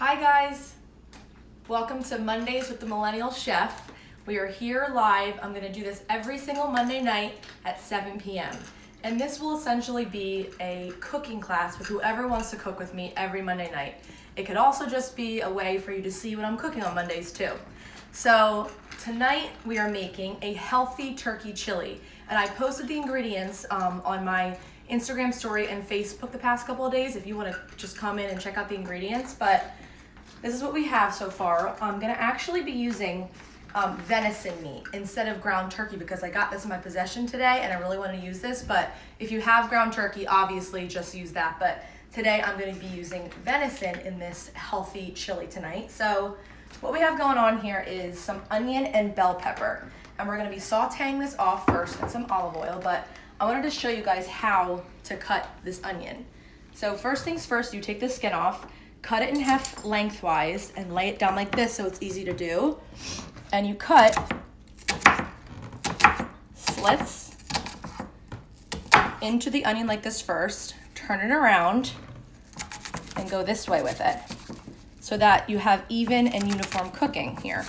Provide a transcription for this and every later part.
Hi guys, welcome to Mondays with the Millennial Chef. We are here live. I'm gonna do this every single Monday night at 7 p.m. And this will essentially be a cooking class with whoever wants to cook with me every Monday night. It could also just be a way for you to see what I'm cooking on Mondays too. So tonight we are making a healthy turkey chili. And I posted the ingredients on my Instagram story and Facebook the past couple of days if you wanna just come in and check out the ingredients. But this is what we have so far. I'm gonna actually be using venison meat instead of ground turkey because I got this in my possession today and I really want to use this. But if you have ground turkey, obviously just use that. But today I'm gonna be using venison in this healthy chili tonight. So what we have going on here is some onion and bell pepper. And we're gonna be sauteing this off first in some olive oil, but I wanted to show you guys how to cut this onion. So first things first, you take the skin off, cut it in half lengthwise and lay it down like this so it's easy to do. And you cut slits into the onion like this first, turn it around and go this way with it so that you have even and uniform cooking here.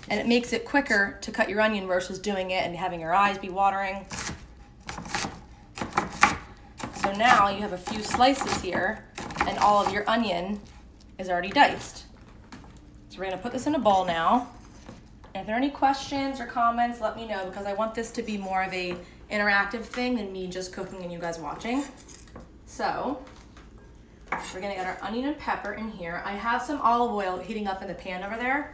And it makes it quicker to cut your onion versus doing it and having your eyes be watering. So now you have a few slices here and all of your onion is already diced. So we're gonna put this in a bowl now. And if there are any questions or comments, let me know because I want this to be more of a interactive thing than me just cooking and you guys watching. So we're gonna get our onion and pepper in here. I have some olive oil heating up in the pan over there.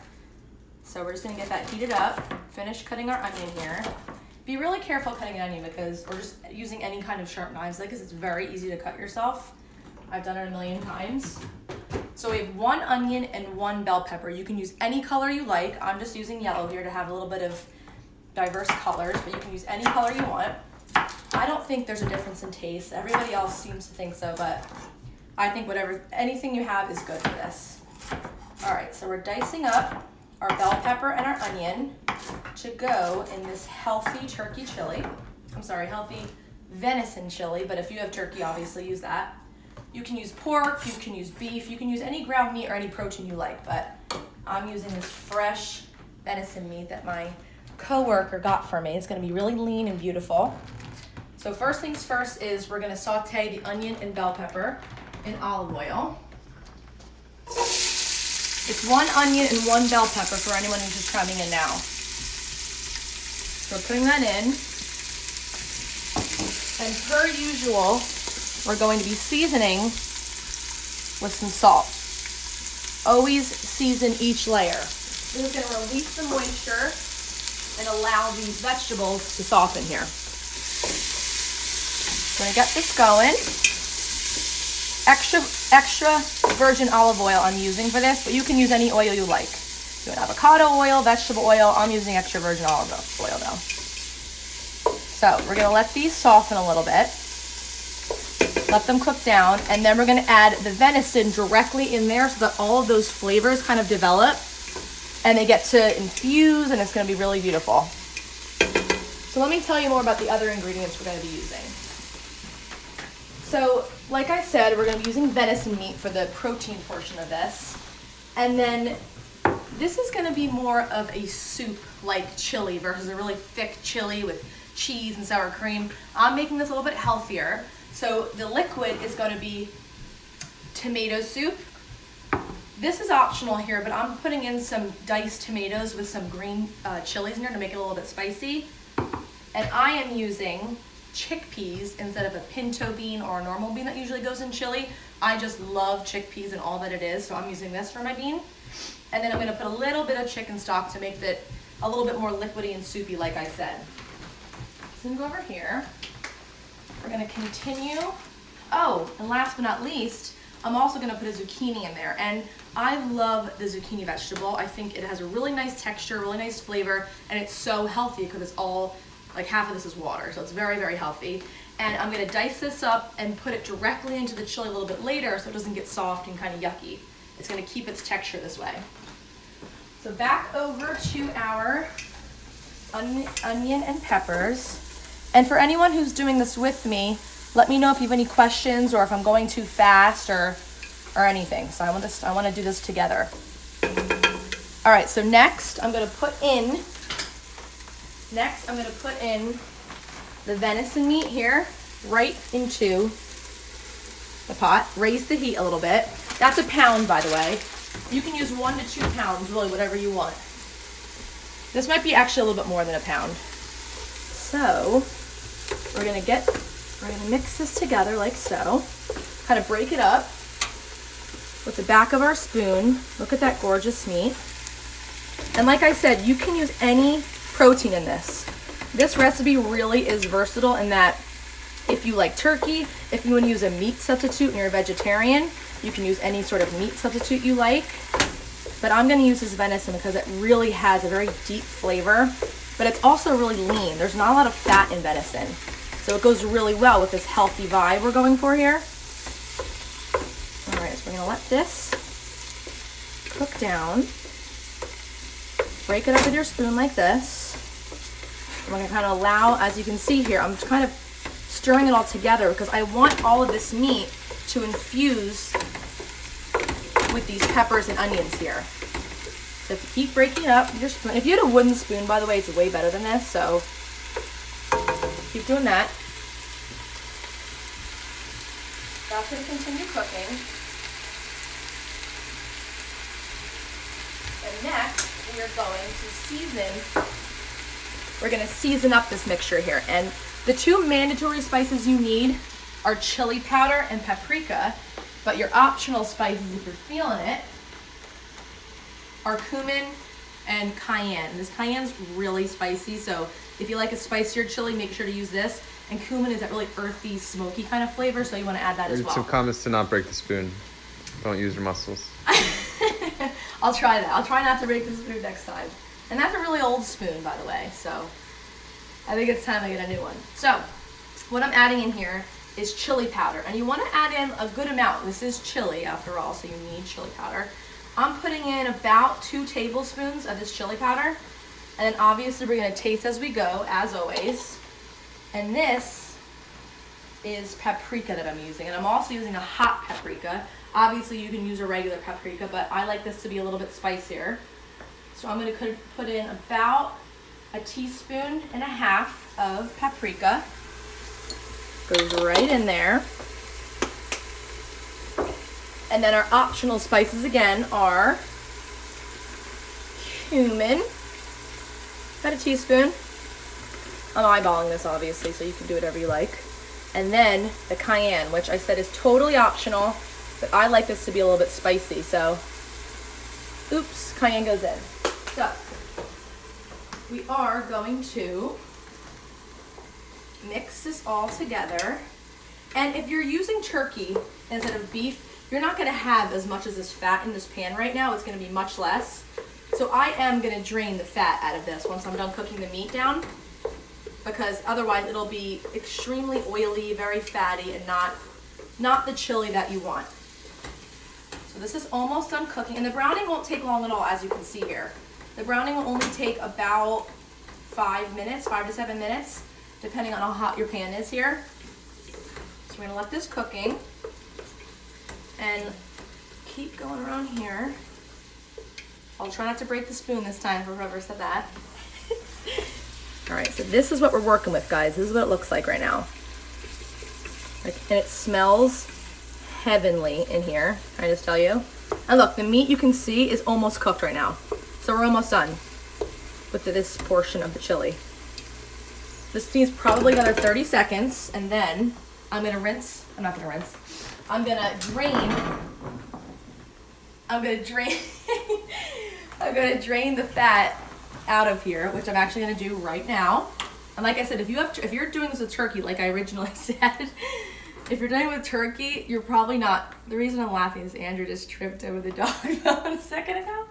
So we're just gonna get that heated up, finish cutting our onion here. Be really careful cutting an onion because, or just using any kind of sharp knives because it's very easy to cut yourself. I've done it a million times. So we have one onion and one bell pepper. You can use any color you like. I'm just using yellow here to have a little bit of diverse colors, but you can use any color you want. I don't think there's a difference in taste. Everybody else seems to think so, but I think anything you have is good for this. All right, so we're dicing up our bell pepper and our onion to go in this healthy turkey chili. I'm sorry, healthy venison chili, but if you have turkey, obviously use that. You can use pork, you can use beef, you can use any ground meat or any protein you like, but I'm using this fresh venison meat that my coworker got for me. It's gonna be really lean and beautiful. So first things first is we're gonna saute the onion and bell pepper in olive oil. It's one onion and one bell pepper for anyone who's just coming in now. So we're putting that in. And per usual, we're going to be seasoning with some salt. Always season each layer. This is going to release the moisture and allow these vegetables to soften here. So I'm going to get this going. Extra virgin olive oil I'm using for this, but you can use any oil you like. You want avocado oil, vegetable oil. I'm using extra virgin olive oil though. So we're going to let these soften a little bit. Let them cook down, and then we're gonna add the venison directly in there so that all of those flavors kind of develop and they get to infuse, and it's gonna be really beautiful. So let me tell you more about the other ingredients we're gonna be using. So like I said, we're gonna be using venison meat for the protein portion of this. And then this is gonna be more of a soup-like chili versus a really thick chili with cheese and sour cream. I'm making this a little bit healthier. So the liquid is going to be tomato soup. This is optional here, but I'm putting in some diced tomatoes with some green chilies in there to make it a little bit spicy. And I am using chickpeas instead of a pinto bean or a normal bean that usually goes in chili. I just love chickpeas and all that it is, so I'm using this for my bean. And then I'm going to put a little bit of chicken stock to make it a little bit more liquidy and soupy, like I said. So I'm going to go over here. We're gonna continue. Oh, and last but not least, I'm also gonna put a zucchini in there. And I love the zucchini vegetable. I think it has a really nice texture, really nice flavor, and it's so healthy because it's all, like half of this is water, so it's very, very healthy. And I'm gonna dice this up and put it directly into the chili a little bit later so it doesn't get soft and kind of yucky. It's gonna keep its texture this way. So back over to our onion and peppers. And for anyone who's doing this with me, let me know if you have any questions or if I'm going too fast or or anything. So I want to do this together. All right, so next I'm gonna put in the venison meat here, right into the pot. Raise the heat a little bit. That's a pound, by the way. You can use 1 to 2 pounds, really, whatever you want. This might be actually a little bit more than a pound. So we're gonna mix this together like so. Kind of break it up with the back of our spoon. Look at that gorgeous meat. And like I said, you can use any protein in this. This recipe really is versatile in that if you like turkey, if you want to use a meat substitute and you're a vegetarian, you can use any sort of meat substitute you like. But I'm going to use this venison because it really has a very deep flavor, but it's also really lean. There's not a lot of fat in venison. So it goes really well with this healthy vibe we're going for here. All right, so we're going to let this cook down. Break it up with your spoon like this. I'm going to kind of allow, as you can see here, I'm just kind of stirring it all together because I want all of this meat to infuse with these peppers and onions here. So if you keep breaking it up with your spoon, if you had a wooden spoon, by the way, it's way better than this, so keep doing that. That's going to continue cooking. And next, we are going to season up this mixture here. And the 2 mandatory spices you need are chili powder and paprika, but your optional spices, if you're feeling it, are cumin and cayenne. This cayenne's really spicy, so if you like a spicier chili, make sure to use this. And cumin is that really earthy, smoky kind of flavor, so you want to add that as well. Some comments to not break the spoon. Don't use your muscles. I'll try that. I'll try not to break the spoon next time. And that's a really old spoon, by the way, so I think it's time I get a new one. So what I'm adding in here is chili powder, and you want to add in a good amount. This is chili after all, so you need chili powder. I'm putting in about 2 tablespoons of this chili powder, and then obviously we're going to taste as we go, as always. And this is paprika that I'm using, and I'm also using a hot paprika. Obviously you can use a regular paprika, but I like this to be a little bit spicier. So I'm going to put in about 1.5 teaspoons of paprika. Goes right in there. And then our optional spices again are cumin, about 1 teaspoon. I'm eyeballing this obviously, so you can do whatever you like. And then the cayenne, which I said is totally optional, but I like this to be a little bit spicy, so oops, cayenne goes in. So we are going to mix this all together. And if you're using turkey instead of beef, you're not going to have as much as this fat in this pan right now. It's going to be much less. So I am going to drain the fat out of this once I'm done cooking the meat down, because otherwise it'll be extremely oily, very fatty, and not the chili that you want. So this is almost done cooking, and the browning won't take long at all, as you can see here. The browning will only take about 5 to 7 minutes, depending on how hot your pan is here. So we're gonna let this cooking and keep going around here. I'll try not to break the spoon this time, for whoever said that. All right, so this is what we're working with, guys. This is what it looks like right now. And it smells heavenly in here, can I just tell you? And look, the meat you can see is almost cooked right now. So we're almost done with this portion of the chili. This needs probably another 30 seconds, and then I'm gonna rinse. I'm not gonna rinse. I'm gonna drain. I'm gonna drain. I'm gonna drain the fat out of here, which I'm actually gonna do right now. And like I said, if you're doing this with turkey, like I originally said, if you're doing it with turkey, you're probably not. The reason I'm laughing is Andrew just tripped over the dog bone a second ago,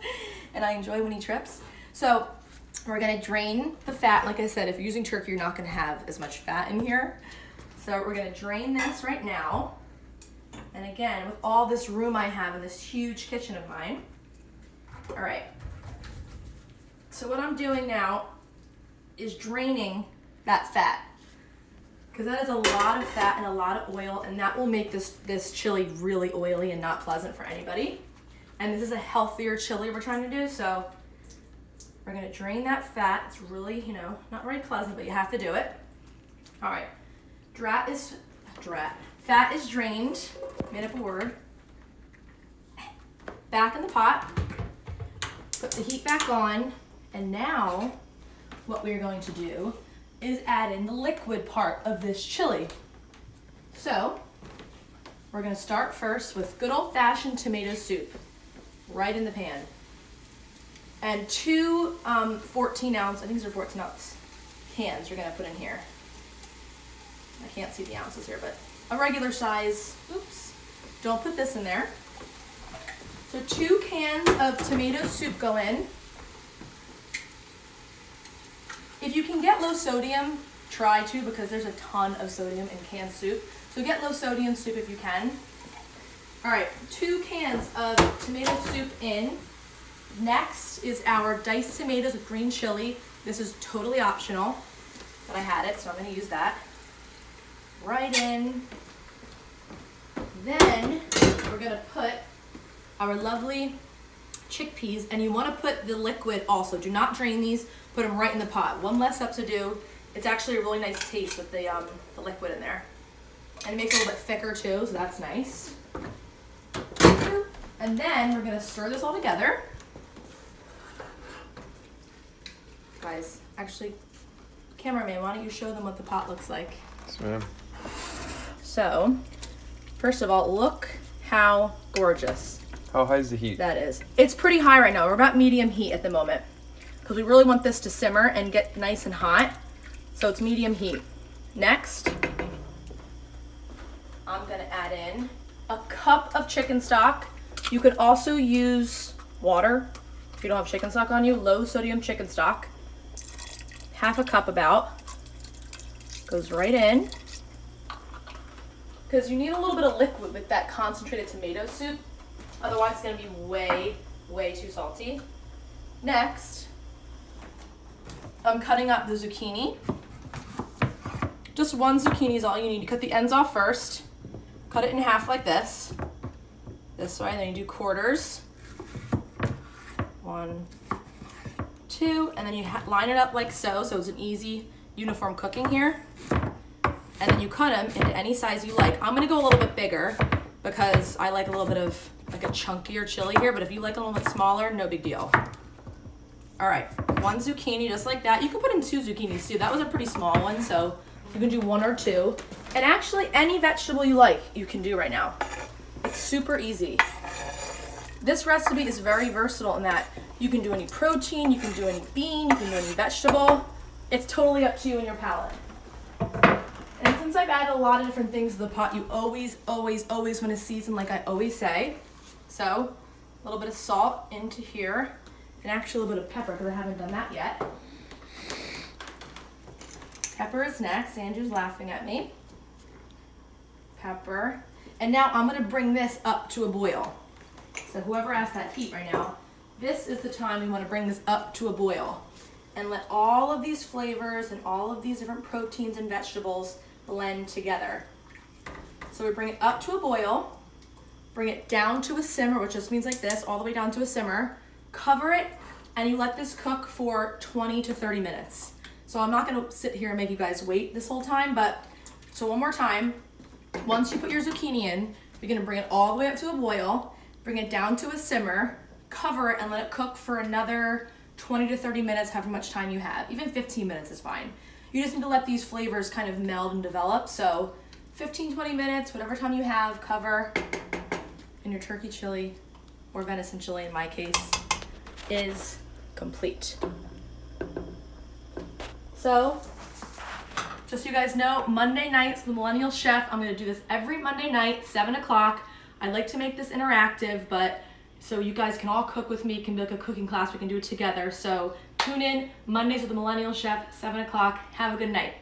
and I enjoy when he trips. So we're gonna drain the fat. Like I said, if you're using turkey, you're not gonna have as much fat in here. So we're gonna drain this right now. And again, with all this room I have in this huge kitchen of mine. All right. So what I'm doing now is draining that fat, because that is a lot of fat and a lot of oil, and that will make this chili really oily and not pleasant for anybody. And this is a healthier chili we're trying to do, so we're gonna drain that fat. It's really, you know, not very pleasant, but you have to do it. All right, fat is drained, made up a word. Back in the pot, put the heat back on, and now what we're going to do is add in the liquid part of this chili. So we're gonna start first with good old-fashioned tomato soup, right in the pan. And two 14 ounce, I think these are 14 ounce cans you're gonna put in here. I can't see the ounces here, but a regular size, oops, don't put this in there. So 2 cans of tomato soup go in. If you can get low sodium, try to, because there's a ton of sodium in canned soup. So get low sodium soup if you can. All right, 2 cans of tomato soup in. Next is our diced tomatoes with green chili. This is totally optional, but I had it, so I'm gonna use that. Right in. Then we're gonna put our lovely chickpeas, and you wanna put the liquid also. Do not drain these, put them right in the pot. One less step to do. It's actually a really nice taste with the liquid in there. And it makes it a little bit thicker too, so that's nice. And then we're gonna stir this all together. Guys, actually, cameraman, why don't you show them what the pot looks like? Yes, ma'am. So, first of all, look how gorgeous How high is the heat? that is. It's pretty high right now. We're about medium heat at the moment because we really want this to simmer and get nice and hot. So it's medium heat. Next, I'm gonna add in a cup of chicken stock. You could also use water if you don't have chicken stock on you, low sodium chicken stock. Half a cup about. Goes right in. Because you need a little bit of liquid with that concentrated tomato soup. Otherwise it's gonna be way, way too salty. Next, I'm cutting up the zucchini. Just 1 zucchini is all you need. You cut the ends off first. Cut it in half like this. This way, then you do quarters. 1, 2, and then you line it up like so it's an easy, uniform cooking here. And then you cut them into any size you like. I'm gonna go a little bit bigger because I like a little bit of like a chunkier chili here, but if you like a little bit smaller, no big deal. All right, 1 zucchini, just like that. You can put in 2 zucchinis too. That was a pretty small one, so you can do 1 or 2. And actually, any vegetable you like, you can do right now. It's super easy. This recipe is very versatile in that you can do any protein, you can do any bean, you can do any vegetable. It's totally up to you and your palate. And since I've added a lot of different things to the pot, you always, always, always want to season like I always say. So, a little bit of salt into here, and actually a little bit of pepper because I haven't done that yet. Pepper is next. Andrew's laughing at me. Pepper. And now I'm gonna bring this up to a boil. So whoever asked that heat right now, this is the time we wanna bring this up to a boil and let all of these flavors and all of these different proteins and vegetables blend together. So we bring it up to a boil, bring it down to a simmer, which just means like this, all the way down to a simmer, cover it, and you let this cook for 20 to 30 minutes. So I'm not gonna sit here and make you guys wait this whole time, but so one more time, once you put your zucchini in, you're gonna bring it all the way up to a boil, bring it down to a simmer, cover it, and let it cook for another 20 to 30 minutes, however much time you have. Even 15 minutes is fine. You just need to let these flavors kind of meld and develop. So 15, 20 minutes, whatever time you have, cover, and your turkey chili, or venison chili in my case, is complete. So, just so you guys know, Monday nights, the Millennial Chef, I'm gonna do this every Monday night, 7 o'clock. I like to make this interactive, but so you guys can all cook with me. It can be like a cooking class. We can do it together. So tune in Mondays with the Millennial Chef, 7 o'clock. Have a good night.